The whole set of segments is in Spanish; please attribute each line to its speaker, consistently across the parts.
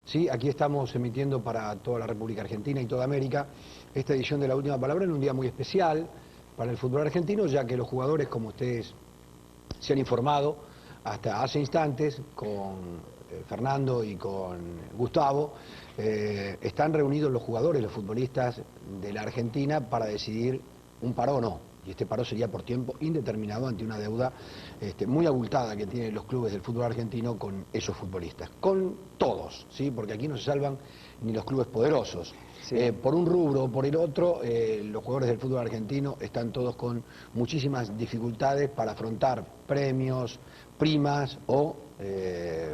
Speaker 1: Sí, aquí estamos emitiendo para toda la República Argentina y toda América esta edición de La Última Palabra en un día muy especial para el fútbol argentino, ya que los jugadores, como ustedes se han informado hasta hace instantes, con Fernando y con Gustavo, están reunidos los jugadores, los futbolistas de la Argentina para decidir un paro o no. Y este paro sería por tiempo indeterminado ante una deuda muy abultada que tienen los clubes del fútbol argentino con esos futbolistas. Con todos, ¿sí? Porque aquí no se salvan ni los clubes poderosos. Sí. Por un rubro o por el otro, los jugadores del fútbol argentino están todos con muchísimas dificultades para afrontar premios, primas o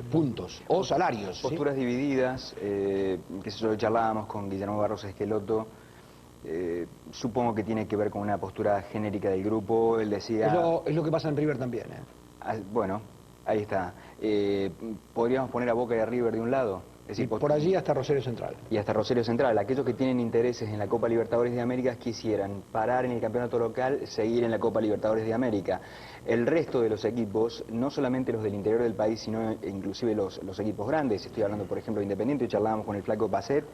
Speaker 1: puntos o salarios.
Speaker 2: Posturas
Speaker 1: ¿sí?
Speaker 2: divididas, que eso charlábamos con Guillermo Barros Esqueloto. Supongo que tiene que ver con una postura genérica del grupo. Él decía...
Speaker 1: Es lo que pasa en River también.
Speaker 2: Bueno, ahí está. ¿Podríamos poner a Boca y a River de un lado? Es decir,
Speaker 1: por allí hasta Rosario Central.
Speaker 2: Y hasta Rosario Central. Aquellos que tienen intereses en la Copa Libertadores de América quisieran parar en el campeonato local, seguir en la Copa Libertadores de América. El resto de los equipos, no solamente los del interior del país, sino inclusive los equipos grandes, estoy hablando por ejemplo de Independiente, charlábamos con el flaco Pacet,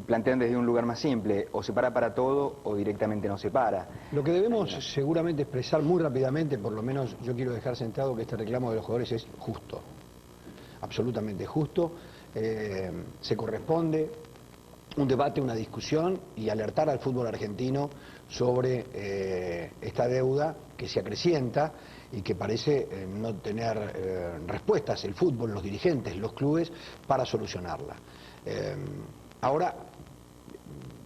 Speaker 2: plantean desde un lugar más simple, o se para todo o directamente no se para.
Speaker 1: Lo que debemos seguramente expresar muy rápidamente, por lo menos yo quiero dejar sentado que este reclamo de los jugadores es justo, absolutamente justo, se corresponde un debate, una discusión y alertar al fútbol argentino sobre esta deuda que se acrecienta y que parece no tener respuestas el fútbol, los dirigentes, los clubes, para solucionarla. Ahora,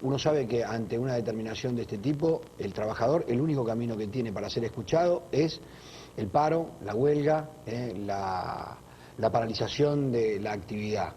Speaker 1: uno sabe que ante una determinación de este tipo, el trabajador, el único camino que tiene para ser escuchado es el paro, la huelga, la paralización de la actividad.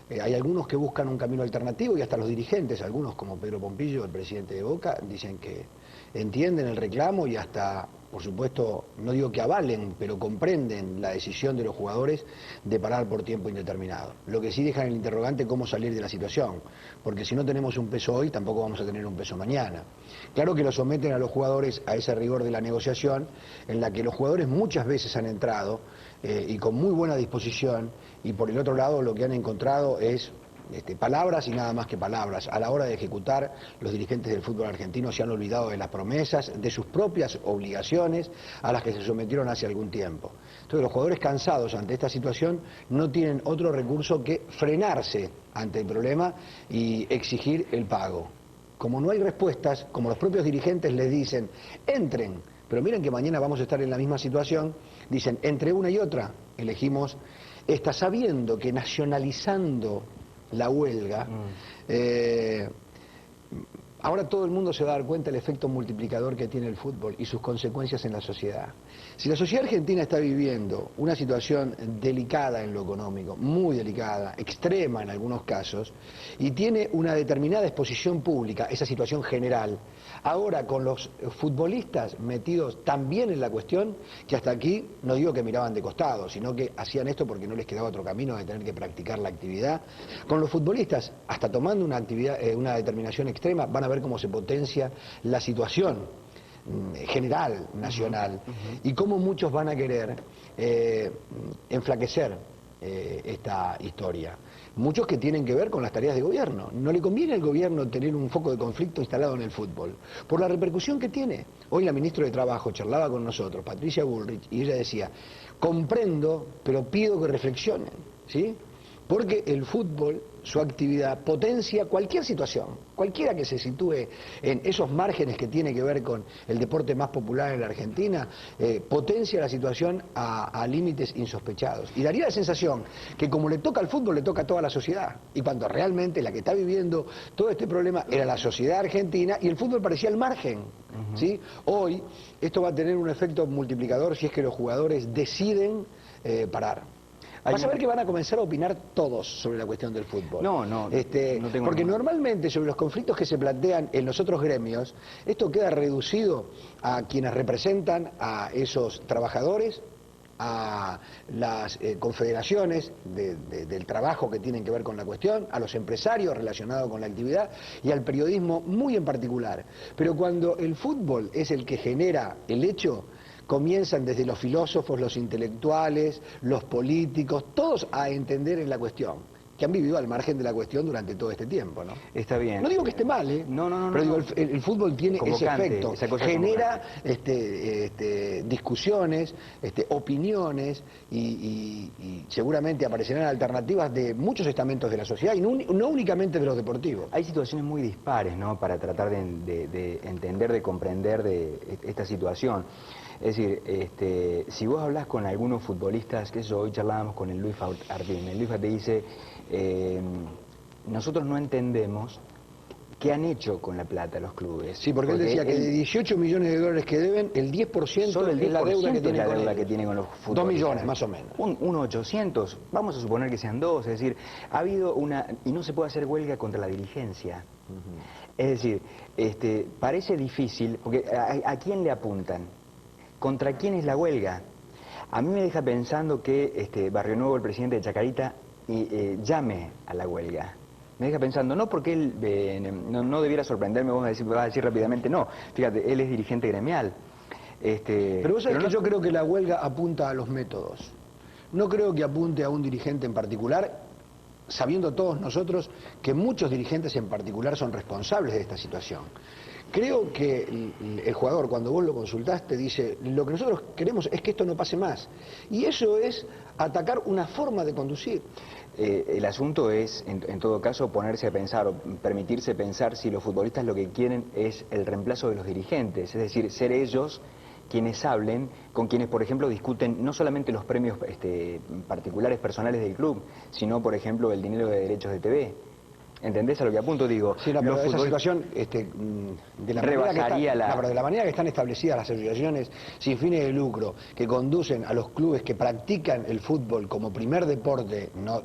Speaker 1: Hay algunos que buscan un camino alternativo y hasta los dirigentes, algunos como Pedro Pompillo, el presidente de Boca, dicen que entienden el reclamo y hasta, por supuesto, no digo que avalen, pero comprenden la decisión de los jugadores de parar por tiempo indeterminado. Lo que sí dejan el interrogante cómo salir de la situación, porque si no tenemos un peso hoy, tampoco vamos a tener un peso mañana. Claro que lo someten a los jugadores a ese rigor de la negociación, en la que los jugadores muchas veces han entrado y con muy buena disposición, y por el otro lado lo que han encontrado es palabras y nada más que palabras. A la hora de ejecutar, los dirigentes del fútbol argentino se han olvidado de las promesas, de sus propias obligaciones a las que se sometieron hace algún tiempo. Entonces los jugadores cansados ante esta situación no tienen otro recurso que frenarse ante el problema y exigir el pago. Como no hay respuestas, como los propios dirigentes les dicen, entren, pero miren que mañana vamos a estar en la misma situación, dicen, entre una y otra, elegimos esta, sabiendo que nacionalizando la huelga, ahora todo el mundo se va a dar cuenta del efecto multiplicador que tiene el fútbol y sus consecuencias en la sociedad. Si la sociedad argentina está viviendo una situación delicada en lo económico, muy delicada, extrema en algunos casos, y tiene una determinada exposición pública, esa situación general, ahora con los futbolistas metidos también en la cuestión, que hasta aquí no digo que miraban de costado, sino que hacían esto porque no les quedaba otro camino de tener que practicar la actividad, con los futbolistas hasta tomando una actividad, una determinación extrema, van a ver cómo se potencia la situación general, nacional, y cómo muchos van a querer enflaquecer esta historia. Muchos que tienen que ver con las tareas de gobierno. No le conviene al gobierno tener un foco de conflicto instalado en el fútbol, por la repercusión que tiene. Hoy la ministra de Trabajo charlaba con nosotros, Patricia Bullrich, y ella decía, comprendo, pero pido que reflexionen, ¿sí? Porque el fútbol, su actividad, potencia cualquier situación, cualquiera que se sitúe en esos márgenes que tiene que ver con el deporte más popular en la Argentina, potencia la situación a límites insospechados. Y daría la sensación que como le toca al fútbol, le toca a toda la sociedad. Y cuando realmente la que está viviendo todo este problema era la sociedad argentina y el fútbol parecía el margen. ¿Sí? Hoy esto va a tener un efecto multiplicador si es que los jugadores deciden parar. Vas a ver que van a comenzar a opinar todos sobre la cuestión del fútbol.
Speaker 2: No tengo
Speaker 1: porque normalmente sobre los conflictos que se plantean en los otros gremios, esto queda reducido a quienes representan a esos trabajadores, a las confederaciones del trabajo que tienen que ver con la cuestión, a los empresarios relacionados con la actividad y al periodismo muy en particular. Pero cuando el fútbol es el que genera el hecho, comienzan desde los filósofos, los intelectuales, los políticos, todos a entender en la cuestión, que han vivido al margen de la cuestión durante todo este tiempo, ¿no?
Speaker 2: Está bien.
Speaker 1: No digo que esté mal, ¿eh?
Speaker 2: No,
Speaker 1: pero digo, el fútbol tiene ese efecto,
Speaker 2: esa cosa
Speaker 1: genera discusiones, opiniones y seguramente aparecerán alternativas de muchos estamentos de la sociedad y no únicamente de los deportivos.
Speaker 2: Hay situaciones muy dispares, ¿no?, para tratar de entender, de comprender esta situación. Es decir, si vos hablas con algunos futbolistas, que eso hoy charlábamos con el Luis Ardín, el Luis te dice, nosotros no entendemos qué han hecho con la plata los clubes.
Speaker 1: Sí, porque él decía que de 18 millones de dólares que deben, el 10%,
Speaker 2: solo el 10%
Speaker 1: es la deuda
Speaker 2: que tiene con los futbolistas.
Speaker 1: 2 millones, más o menos.
Speaker 2: Un 800, vamos a suponer que sean 2, es decir, ha habido y no se puede hacer huelga contra la dirigencia. Es decir, parece difícil, porque ¿a quién le apuntan? ¿Contra quién es la huelga? A mí me deja pensando que Barrio Nuevo, el presidente de Chacarita, llame a la huelga. Me deja pensando, no porque él no debiera sorprenderme, vos vas a decir rápidamente, no, fíjate, él es dirigente gremial.
Speaker 1: Pero vos sabés que yo creo que la huelga apunta a los métodos. No creo que apunte a un dirigente en particular, sabiendo todos nosotros que muchos dirigentes en particular son responsables de esta situación. Creo que el jugador, cuando vos lo consultás, te dice, lo que nosotros queremos es que esto no pase más. Y eso es atacar una forma de conducir.
Speaker 2: El asunto es, en todo caso, ponerse a pensar o permitirse pensar si los futbolistas lo que quieren es el reemplazo de los dirigentes, es decir, ser ellos quienes hablen con quienes, por ejemplo, discuten no solamente los premios particulares personales del club, sino, por ejemplo, el dinero de derechos de TV. ¿Entendés a lo que apunto? Digo,
Speaker 1: sí, no, pero esa situación de la manera que están establecidas las asociaciones sin fines de lucro que conducen a los clubes que practican el fútbol como primer deporte, no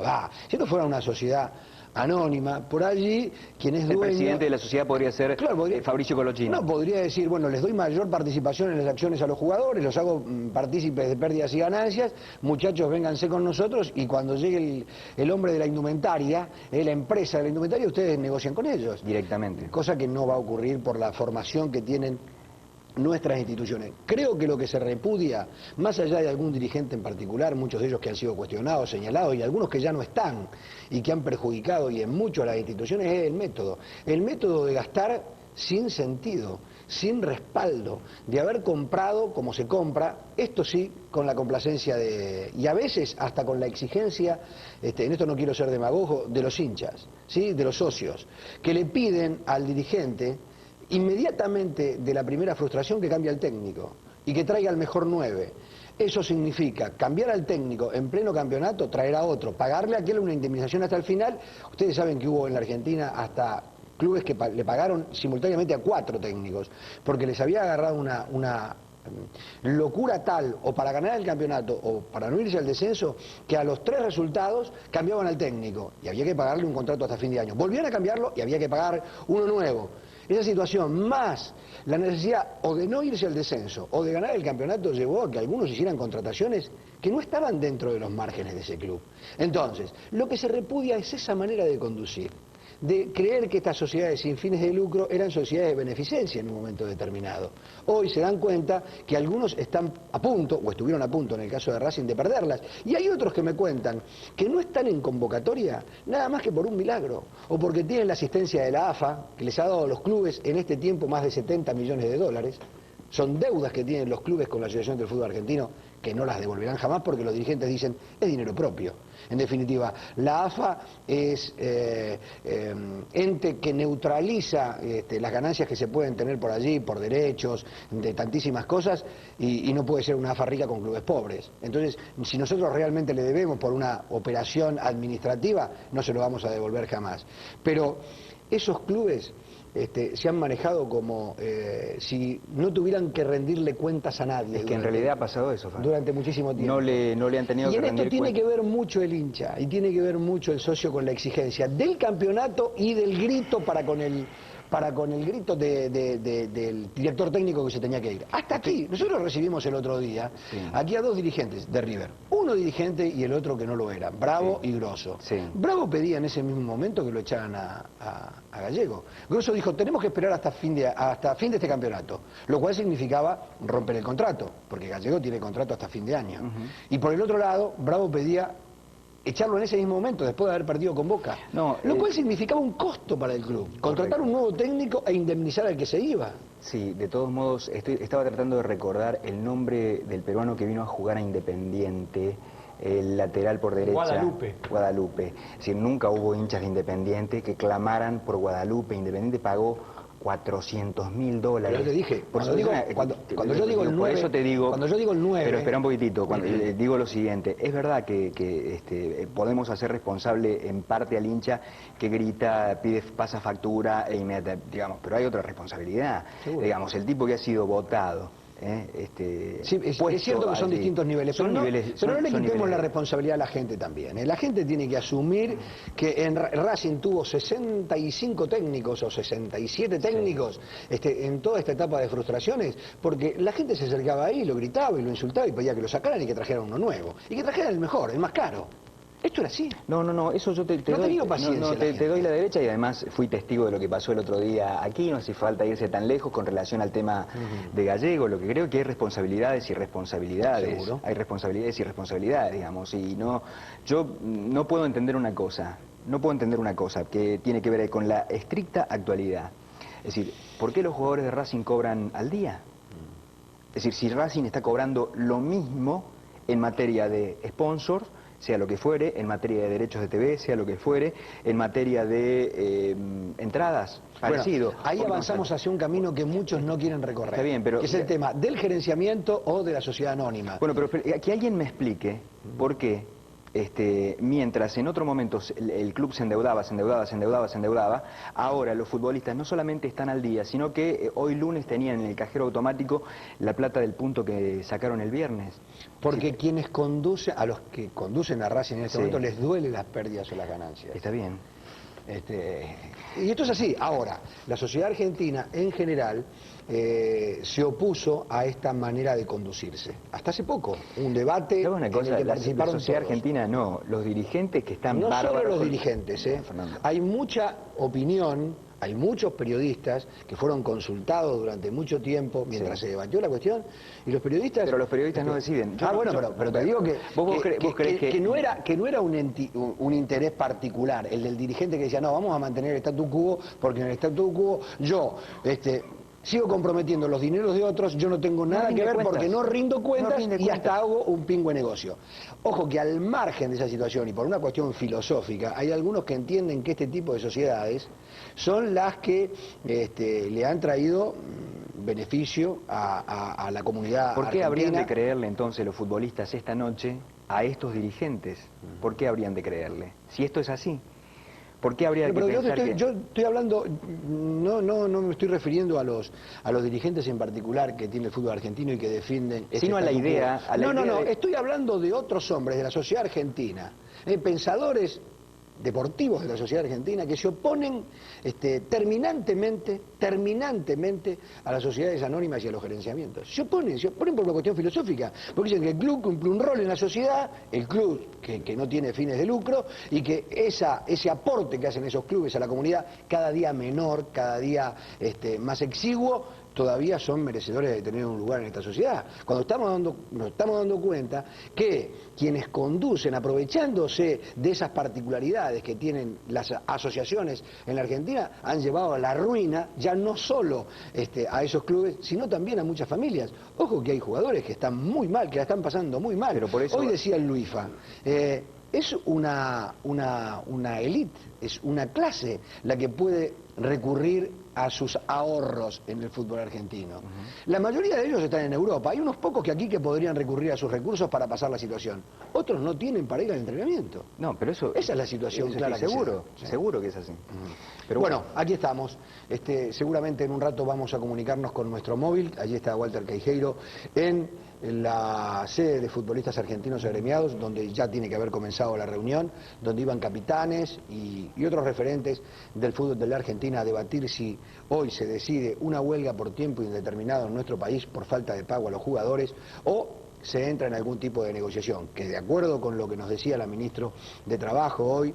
Speaker 1: da. Si esto fuera una sociedad anónima, por allí, quien es dueño...
Speaker 2: El presidente de la sociedad podría ser Fabricio Colochini.
Speaker 1: No, podría decir, bueno, les doy mayor participación en las acciones a los jugadores, los hago partícipes de pérdidas y ganancias, muchachos, vénganse con nosotros, y cuando llegue el hombre de la indumentaria, la empresa de la indumentaria, ustedes negocian con ellos.
Speaker 2: Directamente.
Speaker 1: Cosa que no va a ocurrir por la formación que tienen nuestras instituciones. Creo que lo que se repudia, más allá de algún dirigente en particular, muchos de ellos que han sido cuestionados, señalados, y algunos que ya no están y que han perjudicado y en mucho a las instituciones, es el método de gastar sin sentido, sin respaldo, de haber comprado como se compra, esto sí, con la complacencia y a veces hasta con la exigencia, en esto no quiero ser demagogo, de los hinchas, ¿sí?, de los socios, que le piden al dirigente inmediatamente de la primera frustración que cambie al técnico y que traiga al mejor 9. Eso significa cambiar al técnico en pleno campeonato, traer a otro, pagarle a aquel una indemnización hasta el final. Ustedes saben que hubo en la Argentina hasta clubes que le pagaron simultáneamente a 4 técnicos, porque les había agarrado una locura tal, o para ganar el campeonato o para no irse al descenso, que a los 3 resultados cambiaban al técnico y había que pagarle un contrato hasta fin de año. Volvían a cambiarlo y había que pagar uno nuevo. Esa situación, más la necesidad o de no irse al descenso o de ganar el campeonato, llevó a que algunos hicieran contrataciones que no estaban dentro de los márgenes de ese club. Entonces, lo que se repudia es esa manera de conducir, de creer que estas sociedades sin fines de lucro eran sociedades de beneficencia en un momento determinado. Hoy se dan cuenta que algunos están a punto, o estuvieron a punto en el caso de Racing, de perderlas, y hay otros que me cuentan que no están en convocatoria nada más que por un milagro, o porque tienen la asistencia de la AFA, que les ha dado a los clubes en este tiempo más de 70 millones de dólares. Son deudas que tienen los clubes con la Asociación del Fútbol Argentino, que no las devolverán jamás porque los dirigentes dicen, es dinero propio. En definitiva, la AFA es ente que neutraliza las ganancias que se pueden tener por allí, por derechos, de tantísimas cosas, y no puede ser una AFA rica con clubes pobres. Entonces, si nosotros realmente le debemos por una operación administrativa, no se lo vamos a devolver jamás. Pero esos clubes se han manejado como si no tuvieran que rendirle cuentas a nadie.
Speaker 2: Es que en realidad ha pasado eso, Fran.
Speaker 1: Durante muchísimo tiempo.
Speaker 2: No le han tenido que rendir cuentas.
Speaker 1: Y en esto tiene que ver mucho el hincha, y tiene que ver mucho el socio con la exigencia del campeonato y del grito para con el para con el grito del director técnico que se tenía que ir. Hasta aquí, nosotros recibimos el otro día aquí a dos dirigentes de River, uno dirigente y el otro que no lo era, Bravo y Grosso. Bravo pedía en ese mismo momento que lo echaran a Gallego. Grosso dijo, tenemos que esperar hasta fin de este campeonato, lo cual significaba romper el contrato, porque Gallego tiene contrato hasta fin de año. Y por el otro lado, Bravo pedía echarlo en ese mismo momento, después de haber perdido con Boca. Lo cual significaba un costo para el club. Contratar un nuevo técnico e indemnizar al que se iba.
Speaker 2: Sí, de todos modos, estaba tratando de recordar el nombre del peruano que vino a jugar a Independiente, el lateral por derecha. Guadalupe. Es decir, nunca hubo hinchas de Independiente que clamaran por Guadalupe. Independiente pagó $400.000.
Speaker 1: Pero yo te dije, cuando yo digo el 9,
Speaker 2: por eso te digo,
Speaker 1: cuando yo digo el 9...
Speaker 2: Pero espera un poquitito, digo lo siguiente, es verdad que podemos hacer responsable en parte al hincha que grita, pasa factura e inmediata, digamos, pero hay otra responsabilidad. Seguro. Digamos, el tipo que ha sido votado,
Speaker 1: sí, es cierto que son distintos niveles, pero no le quitemos la responsabilidad a la gente también. La gente tiene que asumir que en Racing tuvo 65 técnicos o 67 técnicos en toda esta etapa de frustraciones, porque la gente se acercaba ahí, lo gritaba y lo insultaba y pedía que lo sacaran y que trajeran uno nuevo. Y que trajeran el mejor, el más caro. Esto era así.
Speaker 2: No, eso yo te doy la derecha y además fui testigo de lo que pasó el otro día aquí, no hace falta irse tan lejos con relación al tema de Gallego, lo que creo que hay responsabilidades y responsabilidades. ¿Seguro? Hay responsabilidades y responsabilidades, digamos, y yo no puedo entender una cosa, que tiene que ver con la estricta actualidad. Es decir, ¿por qué los jugadores de Racing cobran al día? Es decir, si Racing está cobrando lo mismo en materia de sponsor, sea lo que fuere, en materia de derechos de TV, sea lo que fuere, en materia de entradas, parecido.
Speaker 1: Bueno, ahí avanzamos hacia un camino que muchos no quieren recorrer.
Speaker 2: Está bien, pero...
Speaker 1: que es el tema del gerenciamiento o de la sociedad anónima.
Speaker 2: Bueno, pero que alguien me explique por qué, mientras en otro momento el club se endeudaba, ahora los futbolistas no solamente están al día, sino que hoy lunes tenían en el cajero automático la plata del punto que sacaron el viernes.
Speaker 1: Porque quienes conducen, a los que conducen a Racing en este momento les duele las pérdidas o las ganancias.
Speaker 2: Está bien.
Speaker 1: Y esto es así. Ahora, la sociedad argentina en general se opuso a esta manera de conducirse. Hasta hace poco, un debate
Speaker 2: en el que
Speaker 1: participaron
Speaker 2: la sociedad
Speaker 1: todos.
Speaker 2: argentina no, los dirigentes que están
Speaker 1: no
Speaker 2: bárbaros.
Speaker 1: Solo los dirigentes, hay mucha opinión, hay muchos periodistas que fueron consultados durante mucho tiempo mientras se debatió la cuestión, y los periodistas...
Speaker 2: Pero los periodistas no deciden.
Speaker 1: Pero te digo que,
Speaker 2: ¿Vos crees que
Speaker 1: no era un interés particular, el del dirigente que decía, no, vamos a mantener el statu quo, porque en el statu quo yo... sigo comprometiendo los dineros de otros, yo no tengo nada que ver porque no rindo cuentas y hasta hago un pingüe negocio. Ojo que al margen de esa situación y por una cuestión filosófica, hay algunos que entienden que este tipo de sociedades son las que le han traído beneficio a la comunidad argentina.
Speaker 2: ¿Por qué habrían de creerle entonces los futbolistas esta noche a estos dirigentes? ¿Por qué habrían de creerle? Si esto es así. ¿Por qué habría que pensar
Speaker 1: yo estoy hablando, no me estoy refiriendo a los dirigentes en particular que tiene el fútbol argentino y que defienden...
Speaker 2: sino a la idea...
Speaker 1: estoy hablando de otros hombres de la sociedad argentina, pensadores deportivos de la sociedad argentina que se oponen terminantemente a las sociedades anónimas y a los gerenciamientos. Se oponen por una cuestión filosófica, porque dicen que el club cumple un rol en la sociedad, el club que no tiene fines de lucro, y que ese aporte que hacen esos clubes a la comunidad, cada día menor, cada día más exiguo, todavía son merecedores de tener un lugar en esta sociedad. Cuando nos estamos dando cuenta que quienes conducen, aprovechándose de esas particularidades que tienen las asociaciones en la Argentina, han llevado a la ruina ya no solo a esos clubes, sino también a muchas familias. Ojo que hay jugadores que están muy mal, que la están pasando muy mal.
Speaker 2: Pero por eso...
Speaker 1: Hoy decía el Luifa, es una élite, es una clase la que puede recurrir a sus ahorros en el fútbol argentino. La mayoría de ellos están en Europa. Hay unos pocos que aquí que podrían recurrir a sus recursos para pasar la situación. Otros no tienen para ir al entrenamiento.
Speaker 2: No, pero esa
Speaker 1: es la situación clara.
Speaker 2: Seguro que es así.
Speaker 1: Pero bueno, aquí estamos. Seguramente en un rato vamos a comunicarnos con nuestro móvil. Allí está Walter Queijeiro en en la sede de futbolistas argentinos agremiados, donde ya tiene que haber comenzado la reunión, donde iban capitanes y otros referentes del fútbol de la Argentina a debatir si hoy se decide una huelga por tiempo indeterminado en nuestro país por falta de pago a los jugadores o se entra en algún tipo de negociación, que de acuerdo con lo que nos decía la ministra de Trabajo hoy,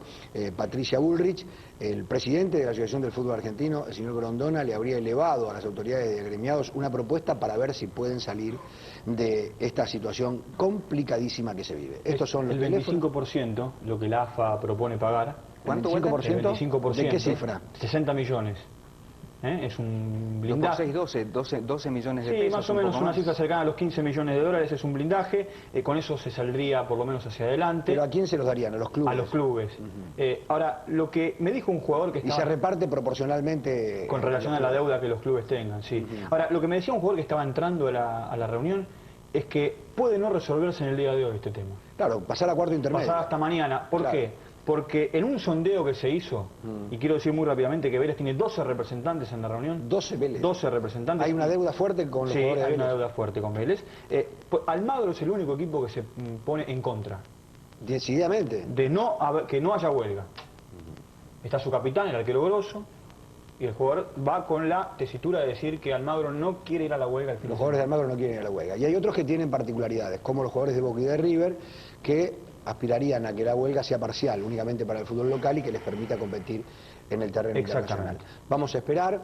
Speaker 1: Patricia Bullrich, el presidente de la Asociación del Fútbol Argentino, el señor Grondona, le habría elevado a las autoridades de agremiados una propuesta para ver si pueden salir de esta situación complicadísima que se vive. Estos son los
Speaker 3: el 25%, lo que la AFA propone pagar.
Speaker 1: ¿Cuánto? ¿El
Speaker 3: 25%?
Speaker 1: ¿De qué cifra?
Speaker 3: 60 millones. Es un blindaje.
Speaker 2: 12 millones de
Speaker 3: sí,
Speaker 2: pesos.
Speaker 3: Más o menos una cifra cercana a los 15 millones de dólares, es un blindaje, con eso se saldría por lo menos hacia adelante.
Speaker 1: ¿Pero a quién se los darían? ¿A los clubes?
Speaker 3: A los clubes. Ahora, lo que me dijo un jugador que estaba...
Speaker 1: Y se reparte proporcionalmente...
Speaker 3: Con relación a la deuda que los clubes tengan, sí. Ahora, lo que me decía un jugador que estaba entrando a la reunión es que puede no resolverse en el día de hoy este tema.
Speaker 1: Claro, pasar a cuarto intermedio.
Speaker 3: Pasar hasta mañana. ¿Por qué? Porque en un sondeo que se hizo, y quiero decir muy rápidamente que Vélez tiene 12 representantes en la reunión.
Speaker 1: 12 Vélez.
Speaker 3: 12 representantes.
Speaker 1: ¿Hay una deuda fuerte con los jugadores de Vélez?
Speaker 3: Sí, hay una deuda fuerte con Vélez. Almagro es el único equipo que se pone en contra.
Speaker 1: Decididamente.
Speaker 3: Que no haya huelga. Está su capitán, el arquero Grosso, y el jugador va con la tesitura de decir que Almagro no quiere ir a la huelga.
Speaker 1: Los jugadores de Almagro no quieren ir a la huelga. Y hay otros que tienen particularidades, como los jugadores de Boca y de River, que aspirarían a que la huelga sea parcial, únicamente para el fútbol local y que les permita competir en el terreno internacional. Vamos a esperar,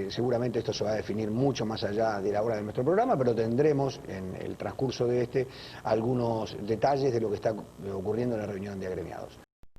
Speaker 1: seguramente esto se va a definir mucho más allá de la hora de nuestro programa, pero tendremos en el transcurso de algunos detalles de lo que está ocurriendo en la reunión de agremiados.